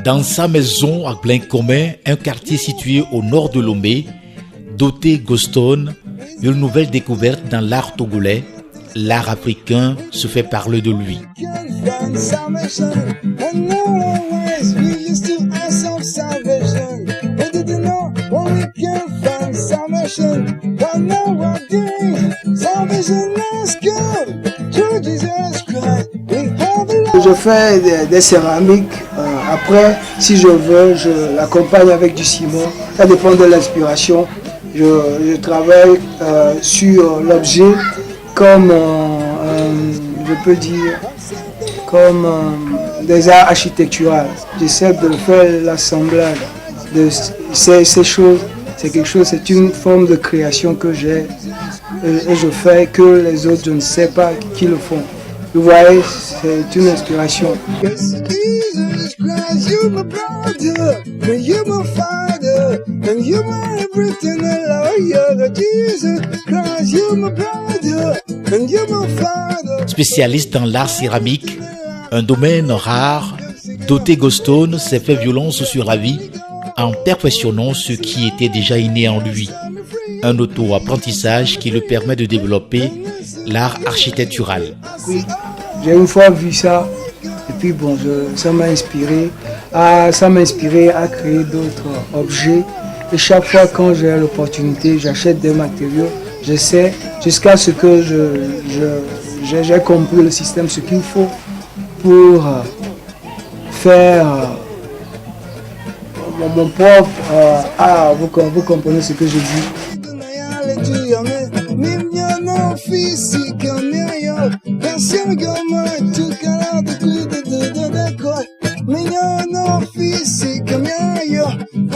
Dans sa maison à plein commun, un quartier situé au nord de Lomé, Doté Gostone, une nouvelle découverte dans l'art togolais, l'art africain se fait parler de lui. Je fais des céramiques. Après, si je veux, je l'accompagne avec du ciment. Ça dépend de l'inspiration. Je travaille sur l'objet comme, je peux dire, comme des arts architecturaux. J'essaie de faire l'assemblage de ces choses. C'est quelque chose, c'est une forme de création que j'ai et je fais que les autres, je ne sais pas qui le font. Vous voyez, c'est une inspiration. Spécialiste dans l'art céramique, un domaine rare, Doté Gostone s'est fait violence sur la vie en perfectionnant ce qui était déjà inné en lui. Un auto-apprentissage qui le permet de développer l'art architectural. Oui, j'ai une fois vu ça et puis bon, ça m'a inspiré à créer d'autres objets. Et chaque fois quand j'ai l'opportunité, j'achète des matériaux, j'essaie jusqu'à ce que j'ai compris le système, ce qu'il faut pour faire mon propre art. Vous comprenez ce que je dis?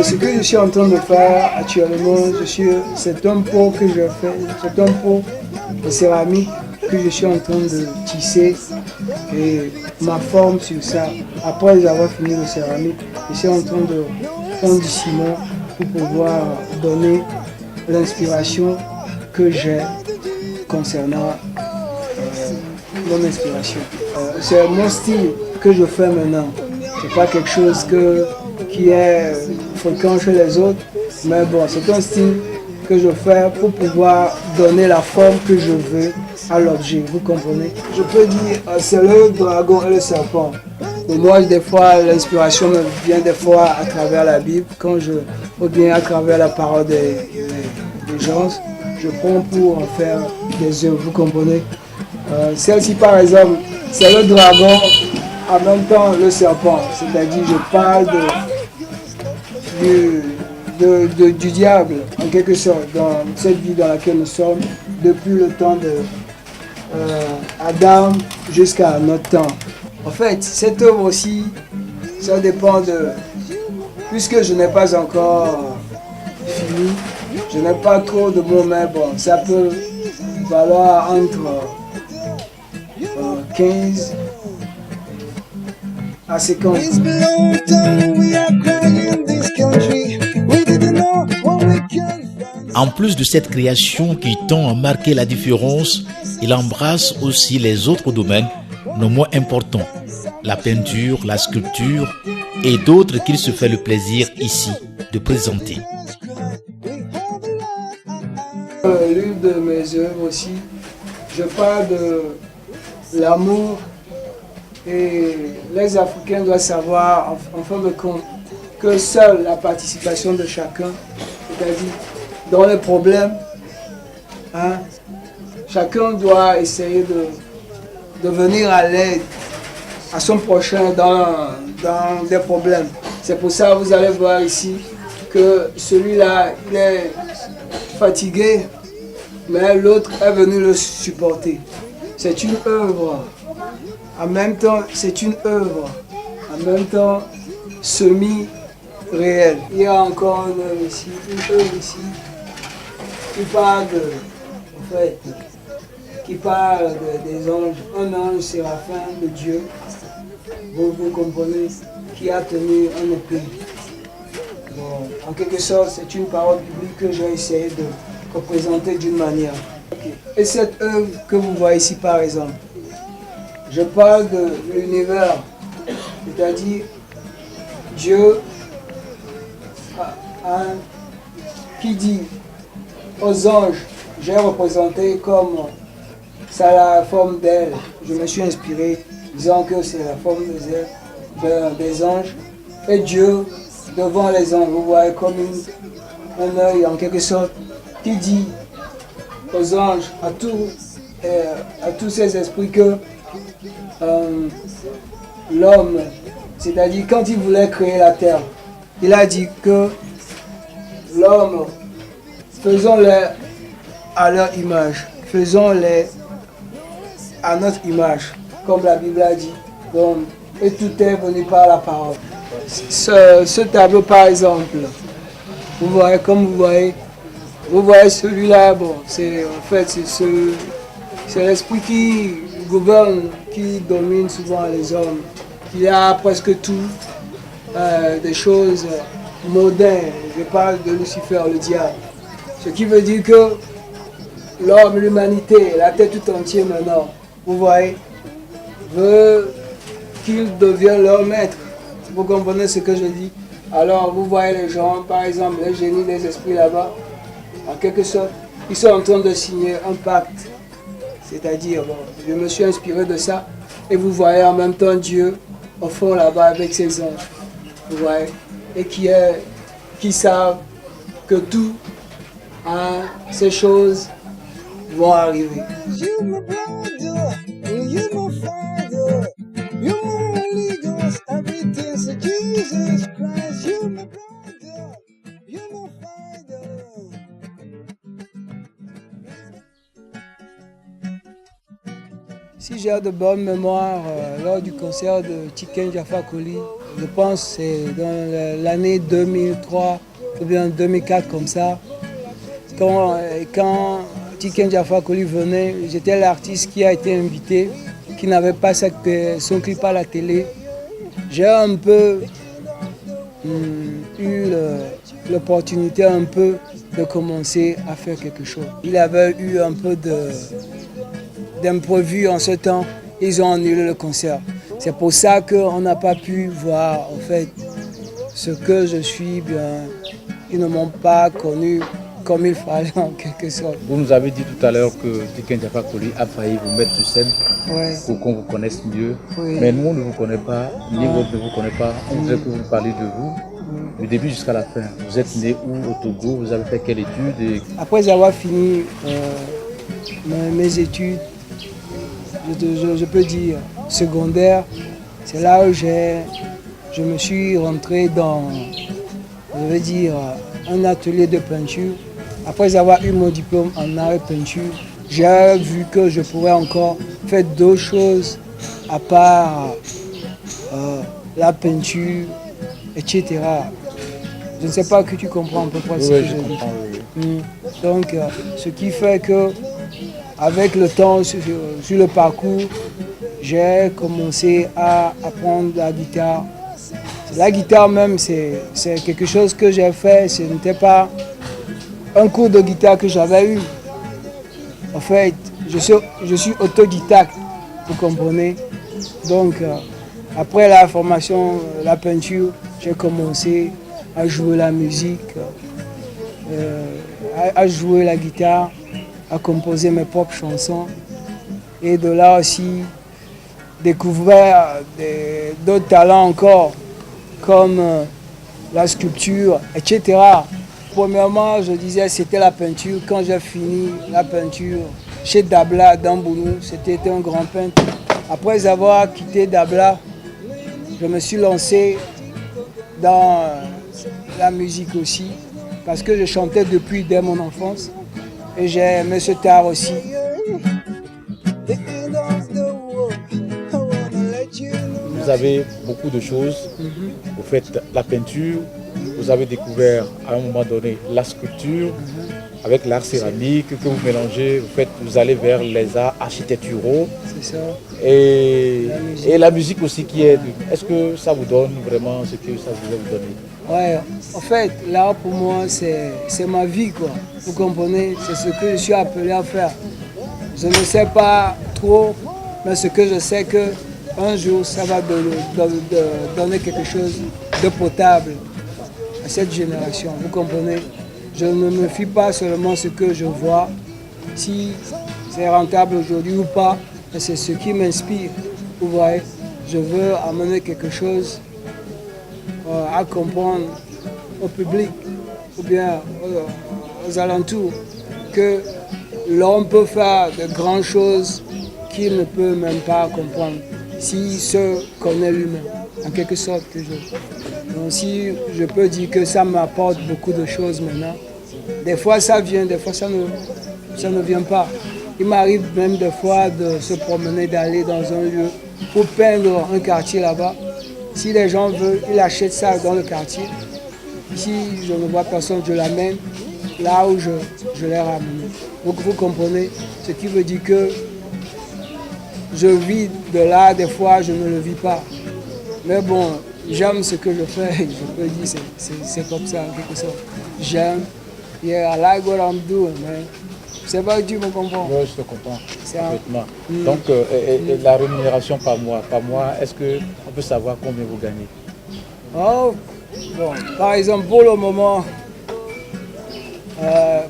Ce que je suis en train de faire actuellement, c'est un pot que je fais, c'est un pot de céramique que je suis en train de tisser et ma forme sur ça. Après avoir fini le céramique, je suis en train de prendre du ciment pour pouvoir donner l'inspiration que j'ai concernant mon inspiration. C'est mon style que je fais maintenant. C'est pas quelque chose qui est fréquent chez les autres, mais bon, c'est un style que je fais pour pouvoir donner la forme que je veux à l'objet, vous comprenez? Je peux dire, c'est le dragon et le serpent. Et moi, des fois, l'inspiration me vient des fois à travers la Bible, ou bien à travers la parole des gens. Je prends pour en faire des œuvres, vous comprenez? Celle-ci, par exemple, c'est le dragon, en même temps le serpent. C'est-à-dire, je parle du diable, en quelque sorte, dans cette vie dans laquelle nous sommes, depuis le temps de Adam jusqu'à notre temps. En fait, cette œuvre aussi, ça dépend de... Puisque je n'ai pas encore fini, je n'ai pas trop de mots, mais bon, ça peut valoir entre 15 à 50. En plus de cette création qui tend à marquer la différence, il embrasse aussi les autres domaines non moins importants, la peinture, la sculpture et d'autres qu'il se fait le plaisir ici de présenter. L'une de mes œuvres aussi, je parle de l'amour et les Africains doivent savoir en fin de compte que seule la participation de chacun, c'est-à-dire dans les problèmes, chacun doit essayer de venir à l'aide à son prochain dans des problèmes. C'est pour ça que vous allez voir ici que celui-là, il est fatigué, mais l'autre est venu le supporter. C'est une œuvre. En même temps, c'est une œuvre. En même temps, semi-réelle. Il y a encore une œuvre ici, qui parle des anges. Un ange séraphin de Dieu, vous comprenez, qui a tenu un épée. Bon, en quelque sorte, c'est une parole biblique que j'ai essayé de représenter d'une manière. Okay. Et cette œuvre que vous voyez ici, par exemple, je parle de l'univers, c'est-à-dire Dieu, qui dit aux anges, j'ai représenté comme ça la forme d'elle. Je me suis inspiré disant que c'est la forme des anges. Et Dieu, devant les anges, vous voyez comme un œil en quelque sorte, qui dit aux anges, à tous ces esprits que l'homme, c'est-à-dire quand il voulait créer la terre, il a dit que l'homme, faisons-les à leur image, faisons-les à notre image, comme la Bible a dit. Donc, et tout est venu par la parole. Ce tableau par exemple, vous voyez, comme vous voyez celui-là, bon, c'est en fait c'est l'esprit qui gouverne, qui domine souvent les hommes. Il a presque tout, des choses mondaines. Je parle de Lucifer, le diable. Ce qui veut dire que l'homme, l'humanité, la terre tout entière maintenant, vous voyez, veut qu'il devienne leur maître. Vous comprenez ce que je dis? Alors vous voyez les gens, par exemple, les génies des esprits là-bas, en quelque sorte, ils sont en train de signer un pacte. C'est-à-dire, bon, je me suis inspiré de ça. Et vous voyez en même temps Dieu au fond là-bas avec ses anges. Vous voyez? Et qui savent que tout, ces choses vont arriver. Si j'ai de bonnes mémoires, lors du concert de Tiken Jaffa Kolley, je pense que c'est dans l'année 2003 ou bien 2004 comme ça, quand Tiken Jaffa Kolley venait, j'étais l'artiste qui a été invité, qui n'avait pas son clip à la télé. J'ai un peu eu l'opportunité un peu de commencer à faire quelque chose. Il avait eu un peu d'imprévu en ce temps, ils ont annulé le concert. C'est pour ça qu'on n'a pas pu voir en fait ce que je suis. Bien, ils ne m'ont pas connu comme il fallait en quelque sorte. Vous nous avez dit tout à l'heure que Tiken Jaffa Kolley a failli vous mettre sur scène pour qu'on vous connaisse mieux. Oui. Mais nous, on ne vous connaît pas, ni vous ne vous connaît pas. On voudrait que vous nous parliez de vous, du début jusqu'à la fin. Vous êtes né où au Togo? Vous avez fait quelle étude? Après avoir fini mes études, je peux dire secondaire, c'est là où je me suis rentré dans, je veux dire, un atelier de peinture. Après avoir eu mon diplôme en art et peinture, j'ai vu que je pourrais encore faire d'autres choses à part la peinture, etc. Je ne sais pas que tu comprends à peu près ce que je dis. Donc, ce qui fait que avec le temps, sur le parcours, j'ai commencé à apprendre la guitare. La guitare même, c'est quelque chose que j'ai fait, ce n'était pas un cours de guitare que j'avais eu. En fait, je suis autodidacte, vous comprenez. Donc, après la formation, la peinture, j'ai commencé à jouer la musique, à jouer la guitare, à composer mes propres chansons. Et de là aussi, découvrir d'autres talents encore, comme la sculpture, etc. Premièrement, je disais, c'était la peinture. Quand j'ai fini la peinture chez Dabla, dans Bounou, c'était un grand peintre. Après avoir quitté Dabla, je me suis lancé dans la musique aussi, parce que je chantais dès mon enfance. Et j'ai aimé ce art aussi. Vous avez beaucoup de choses. Vous faites la peinture, vous avez découvert à un moment donné la sculpture, avec l'art céramique que vous mélangez, vous allez vers les arts architecturaux. C'est ça. Et la musique aussi qui aide. Est-ce que ça vous donne vraiment ce que ça voulait vous donner? Ouais, en fait, l'art pour moi, c'est ma vie, quoi. Vous comprenez? C'est ce que je suis appelé à faire. Je ne sais pas trop, mais ce que je sais que un jour, ça va donner quelque chose de potable à cette génération. Vous comprenez? Je ne me fie pas seulement à ce que je vois, si c'est rentable aujourd'hui ou pas, c'est ce qui m'inspire. Vous voyez, je veux amener quelque chose à comprendre au public ou bien aux alentours que l'homme peut faire de grandes choses qu'il ne peut même pas comprendre s'il se connaît lui-même, en quelque sorte toujours. Donc si je peux dire que ça m'apporte beaucoup de choses maintenant, des fois ça vient, des fois ça ne vient pas. Il m'arrive même des fois de se promener, d'aller dans un lieu pour peindre un quartier là-bas. Si les gens veulent, ils achètent ça dans le quartier. Si je ne vois personne, je l'amène là où je l'ai ramené. Donc vous comprenez, ce qui veut dire que je vis de là, des fois je ne le vis pas. Mais bon, j'aime ce que je fais, je peux dire c'est comme ça, en quelque sorte. J'aime, yeah, I like what I'm doing, man. C'est pas que tu me comprends. Oui, je te comprends parfaitement. Donc, la rémunération par mois, est-ce qu'on peut savoir combien vous gagnez? Oh, bon, par exemple, pour le moment,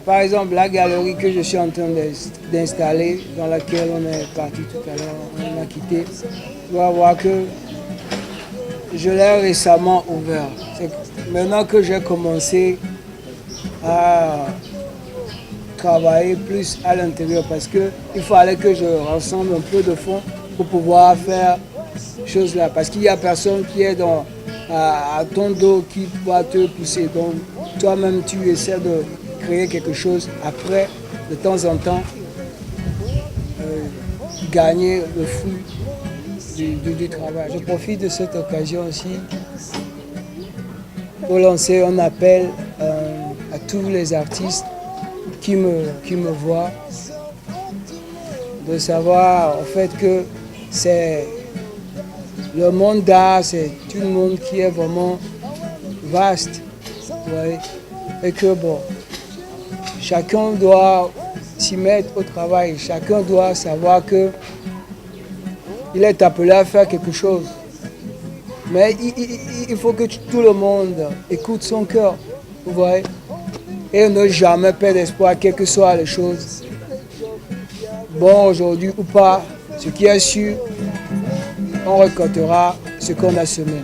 par exemple, la galerie que je suis en train d'installer, dans laquelle on est parti tout à l'heure, on a quitté, tu vas voir que je l'ai récemment ouvert. Maintenant que j'ai commencé à travailler plus à l'intérieur parce qu'il fallait que je rassemble un peu de fonds pour pouvoir faire ces choses-là. Parce qu'il n'y a personne qui est à ton dos qui va te pousser. Donc toi-même tu essaies de créer quelque chose. Après, de temps en temps, gagner le fruit du travail. Je profite de cette occasion aussi pour lancer un appel à tous les artistes qui me voient, de savoir en fait que c'est le monde d'art, c'est un monde qui est vraiment vaste, ouais, et que bon, chacun doit s'y mettre au travail, chacun doit savoir que il est appelé à faire quelque chose. Mais il faut que tout le monde écoute son cœur, vous voyez. Et ne jamais perdre espoir, quelles que soient les choses. Bon, aujourd'hui ou pas, ce qui est sûr, on récoltera ce qu'on a semé.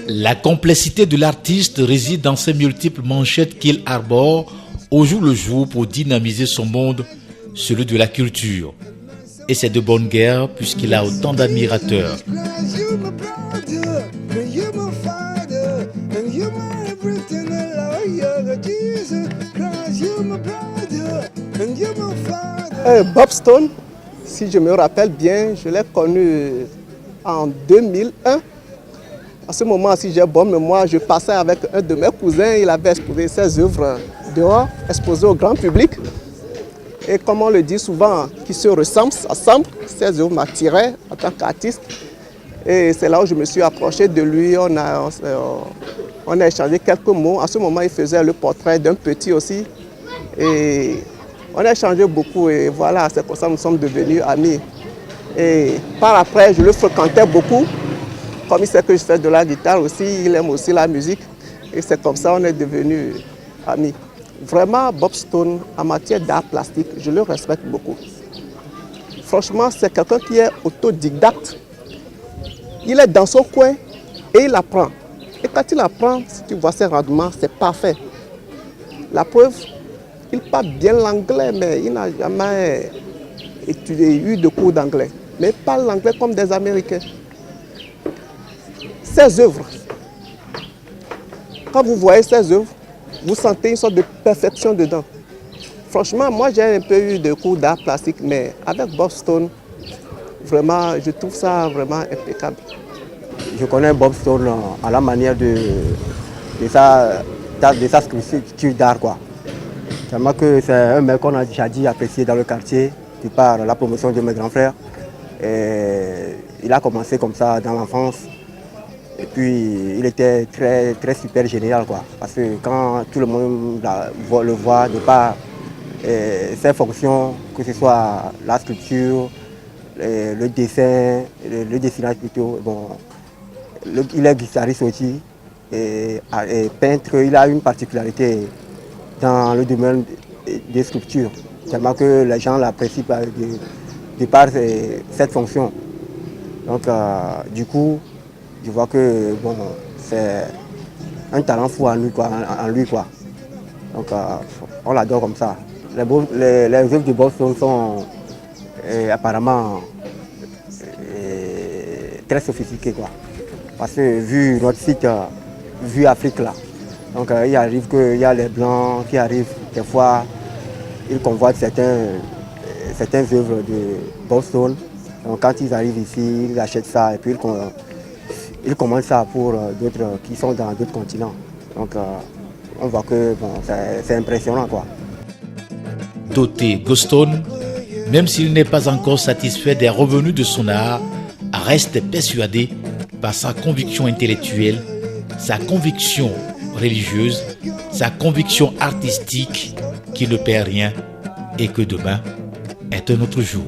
La complexité de l'artiste réside dans ces multiples manchettes qu'il arbore au jour le jour pour dynamiser son monde, celui de la culture. Et c'est de bonne guerre puisqu'il a autant d'admirateurs. Bob Stone, si je me rappelle bien, je l'ai connu en 2001. À ce moment, si j'ai bonne mémoire, je passais avec un de mes cousins, il avait exposé ses œuvres dehors, exposées au grand public. Et comme on le dit souvent, qui se ressemblent, ses œuvres m'attiraient en tant qu'artiste. Et c'est là où je me suis approché de lui, on a échangé quelques mots. À ce moment, il faisait le portrait d'un petit aussi. Et on a échangé beaucoup et voilà, c'est pour ça que nous sommes devenus amis. Et par après, je le fréquentais beaucoup. Comme il sait que je fais de la guitare aussi, il aime aussi la musique. Et c'est comme ça qu'on est devenus amis. Vraiment, Bob Stone, en matière d'art plastique, je le respecte beaucoup. Franchement, c'est quelqu'un qui est autodidacte. Il est dans son coin et il apprend. Et quand il apprend, si tu vois ses rendements, c'est parfait. La preuve, il parle bien l'anglais, mais il n'a jamais eu de cours d'anglais. Mais il parle l'anglais comme des Américains. Ses œuvres, quand vous voyez ses œuvres, vous sentez une sorte de perfection dedans. Franchement, moi j'ai un peu eu de cours d'art plastique, mais avec Bob Stone, vraiment, je trouve ça vraiment impeccable. Je connais Bob Stone à la manière de sa sculpture d'art, quoi. Tellement que c'est un mec qu'on a déjà dit apprécié dans le quartier, qui par la promotion de mes grands frères. Et il a commencé comme ça dans l'enfance. Et puis il était très, très super génial, quoi. Parce que quand tout le monde le voit de par ses fonctions, que ce soit la sculpture, le dessin, le dessinage plutôt, bon, il est guitariste aussi et peintre. Il a une particularité dans le domaine des sculptures, tellement que les gens l'apprécient de par cette fonction. Donc du coup, je vois que bon, c'est un talent fou en lui, quoi. Donc on l'adore comme ça. Les œuvres de Bob Stone sont apparemment très sophistiquées, quoi. Parce que vu notre site, vu Afrique là, donc il arrive qu'il y a les Blancs qui arrivent, des fois ils convoitent certaines œuvres de Bob Stone. Donc quand ils arrivent ici, ils achètent ça et puis ils commandent ça pour d'autres qui sont dans d'autres continents. Donc on voit que bon, c'est impressionnant, quoi. Dotté Gostone, même s'il n'est pas encore satisfait des revenus de son art, reste persuadé par sa conviction intellectuelle, sa conviction religieuse, sa conviction artistique qu'il ne perd rien et que demain est un autre jour.